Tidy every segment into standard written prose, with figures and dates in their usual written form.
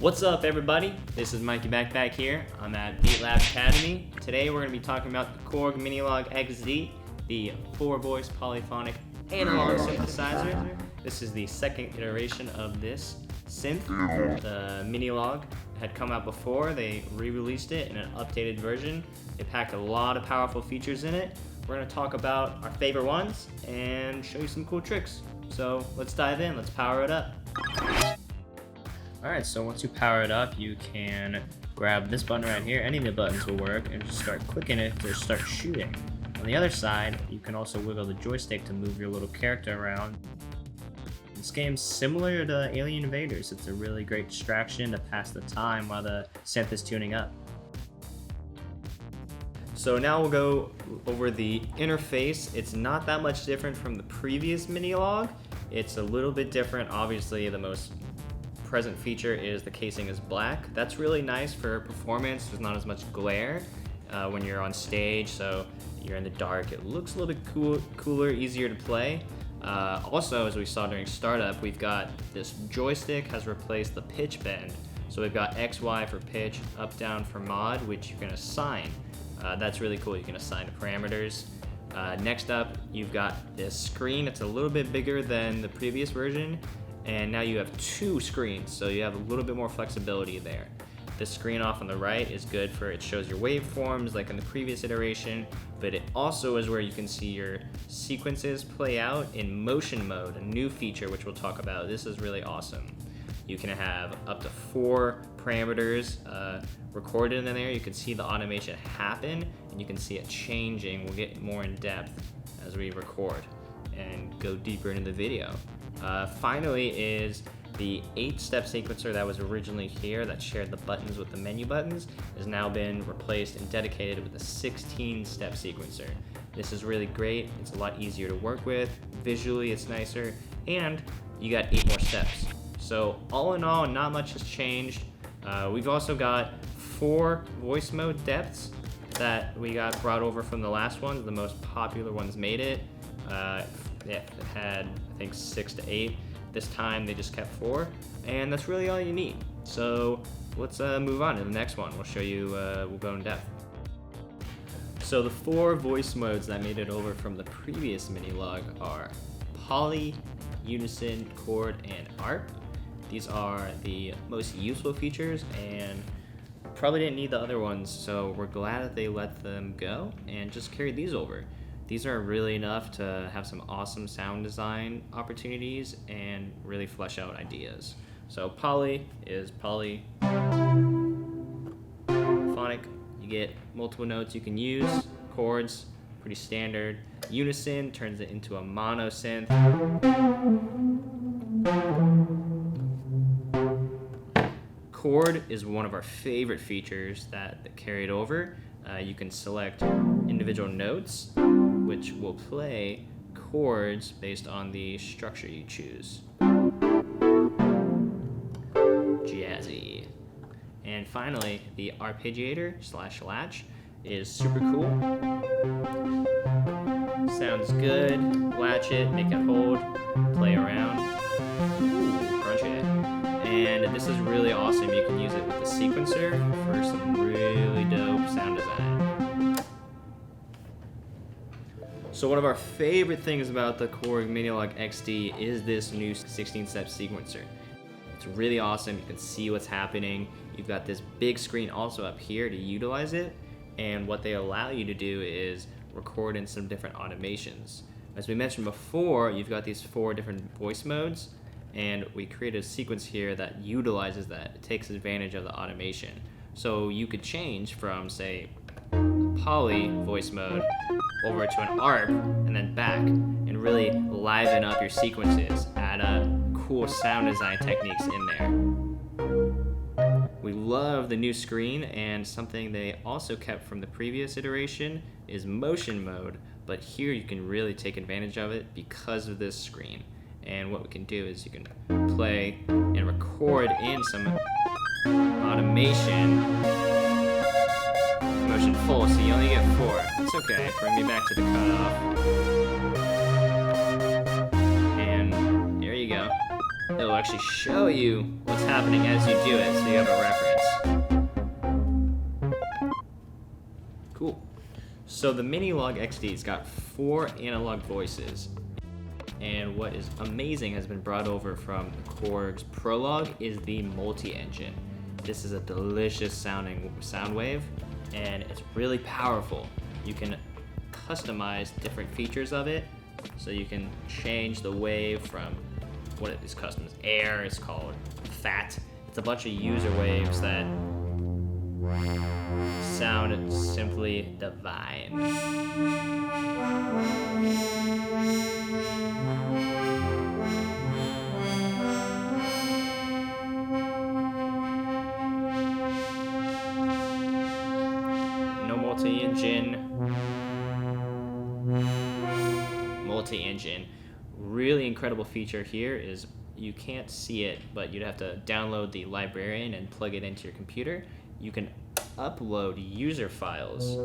What's up, everybody? This is Mikey Backpack here. I'm at Beatlab Academy. Today we're going to be talking about the Korg Minilogue XD, the 4-voice polyphonic analog synthesizer. This is the second iteration of this synth. The Minilogue had come out before. They re-released it in an updated version. They packed a lot of powerful features in it. We're going to talk about our favorite ones and show you some cool tricks. So let's dive in. Let's power it up. Alright, so once you power it up, you can grab this button right here. Any of the buttons will work, and just start clicking it to start shooting. On the other side, you can also wiggle the joystick to move your little character around. This game's similar to Alien Invaders. It's a really great distraction to pass the time while the synth is tuning up. So now we'll go over the interface. It's not that much different from the previous Minilogue. It's a little bit different. Obviously, the most present feature is the casing is black. That's really nice for performance. There's not as much glare when you're on stage, so you're in the dark. It looks a little bit cooler, easier to play. Also, as we saw during startup, we've got this joystick has replaced the pitch bend. So we've got X, Y for pitch, up, down for mod, which you can assign. That's really cool. You can assign parameters. Next up, you've got this screen. It's a little bit bigger than the previous version. And now you have 2 screens, so you have a little bit more flexibility there. The screen off on the right is good for, it shows your waveforms like in the previous iteration, but it also is where you can see your sequences play out in motion mode, a new feature which we'll talk about. This is really awesome. You can have up to 4 parameters recorded in there. You can see the automation happen, and you can see it changing. We'll get more in depth as we record and go deeper into the video. Finally is the 8-step sequencer that was originally here that shared the buttons with the menu buttons has now been replaced and dedicated with a 16-step sequencer. This is really great. It's a lot easier to work with. Visually, it's nicer, and you got 8 more steps. So all in all, not much has changed. We've also got 4 voice mode depths that we got brought over from the last ones. The most popular ones made it. It had, I think, 6 to 8. This time they just kept 4, and that's really all you need. So let's move on to the next one. We'll show you, we'll go in depth. So the 4 voice modes that made it over from the previous Minilogue are Poly, Unison, Chord, and ARP. These are the most useful features, and probably didn't need the other ones, so we're glad that they let them go and just carried these over. These are really enough to have some awesome sound design opportunities and really flesh out ideas. So poly is polyphonic. You get multiple notes you can use. Chords, pretty standard. Unison turns it into a mono synth. Chord is one of our favorite features that carried over. You can select individual notes, which will play chords based on the structure you choose. Jazzy. And finally, the arpeggiator / latch is super cool. Sounds good. Latch it, make it hold, play around. Ooh, crunchy. And this is really awesome. You can use it with the sequencer for some really dope sound design. So one of our favorite things about the Korg Minilogue XD is this new 16-step sequencer. It's really awesome. You can see what's happening. You've got this big screen also up here to utilize it, and what they allow you to do is record in some different automations. As we mentioned before, you've got these 4 different voice modes, and we created a sequence here that utilizes that. It takes advantage of the automation. So you could change from, say, poly voice mode over to an ARP and then back, and really liven up your sequences, add cool sound design techniques in there. We love the new screen, and something they also kept from the previous iteration is motion mode, but here you can really take advantage of it because of this screen. And what we can do is you can play and record in some automation motion full, so you only get 4. It's okay. Bring me back to the cutoff. And there you go. It'll actually show you what's happening as you do it, so you have a reference. Cool. So the Minilogue XD's got 4 analog voices. And what is amazing has been brought over from Korg's Prologue is the multi-engine. This is a delicious sounding sound wave, and it's really powerful. You can customize different features of it, so you can change the wave from what it is custom. Air is called fat. It's a bunch of user waves that sound simply divine. Multi-engine. Really incredible feature here is you can't see it, but you'd have to download the librarian and plug it into your computer. You can upload user files,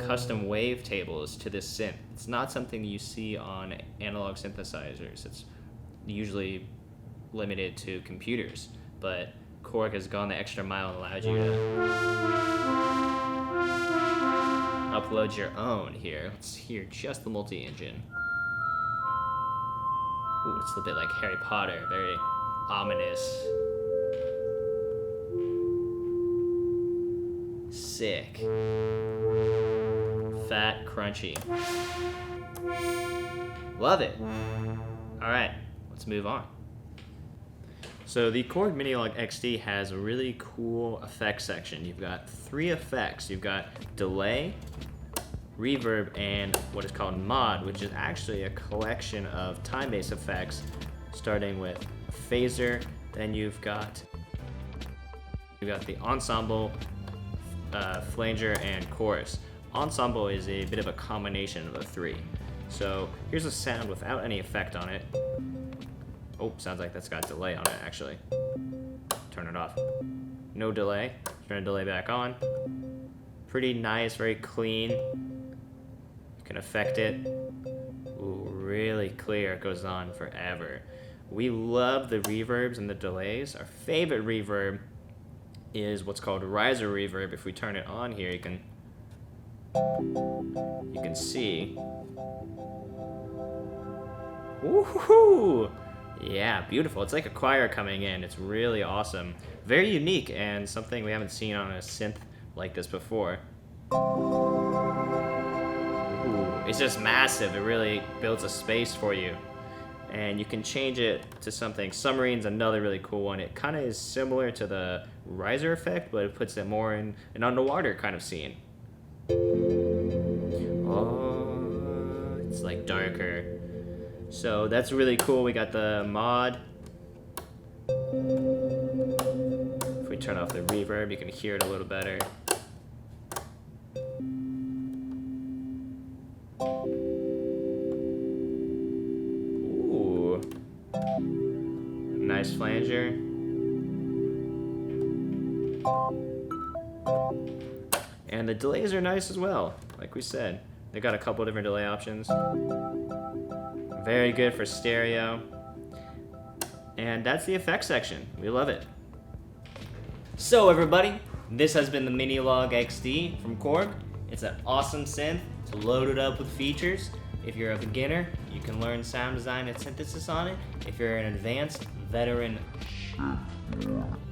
custom wavetables to this synth. It's not something you see on analog synthesizers. It's usually limited to computers, but Korg has gone the extra mile and allowed you to upload your own here. Let's hear just the multi-engine. Ooh, it's a bit like Harry Potter, very ominous. Sick. Fat, crunchy. Love it. All right, let's move on. So the Korg Minilogue XD has a really cool effects section. You've got 3 effects. You've got delay, reverb, and what is called mod, which is actually a collection of time-based effects, starting with phaser. Then you've got the ensemble, flanger, and chorus. Ensemble is a bit of a combination of the 3. So here's a sound without any effect on it. Oh, sounds like that's got delay on it, actually. Turn it off. No delay. Turn the delay back on. Pretty nice, very clean. You can affect it. Ooh, really clear. It goes on forever. We love the reverbs and the delays. Our favorite reverb is what's called riser reverb. If we turn it on here, you can see. Woohoo! Yeah, beautiful. It's like a choir coming in. It's really awesome. Very unique and something we haven't seen on a synth like this before. Ooh, it's just massive. It really builds a space for you. And you can change it to something. Submarine's another really cool one. It kind of is similar to the riser effect, but it puts it more in an underwater kind of scene. Oh, it's like darker. So that's really cool. We got the mod. If we turn off the reverb, you can hear it a little better. Ooh. Nice flanger. And the delays are nice as well, like we said. They got a couple different delay options. Very good for stereo. And that's the effects section. We love it. So everybody, this has been the Minilogue XD from Korg. It's an awesome synth. It's loaded up with features. If you're a beginner, you can learn sound design and synthesis on it. If you're an advanced veteran,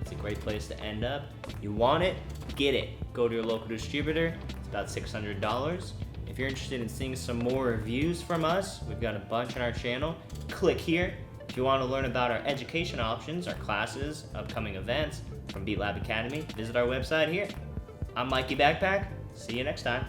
it's a great place to end up. You want it, get it. Go to your local distributor. It's about $600. If you're interested in seeing some more reviews from us, we've got a bunch on our channel. Click here. If you want to learn about our education options, our classes, upcoming events from Beat Lab Academy, visit our website here. I'm Mikey Backpack. See you next time.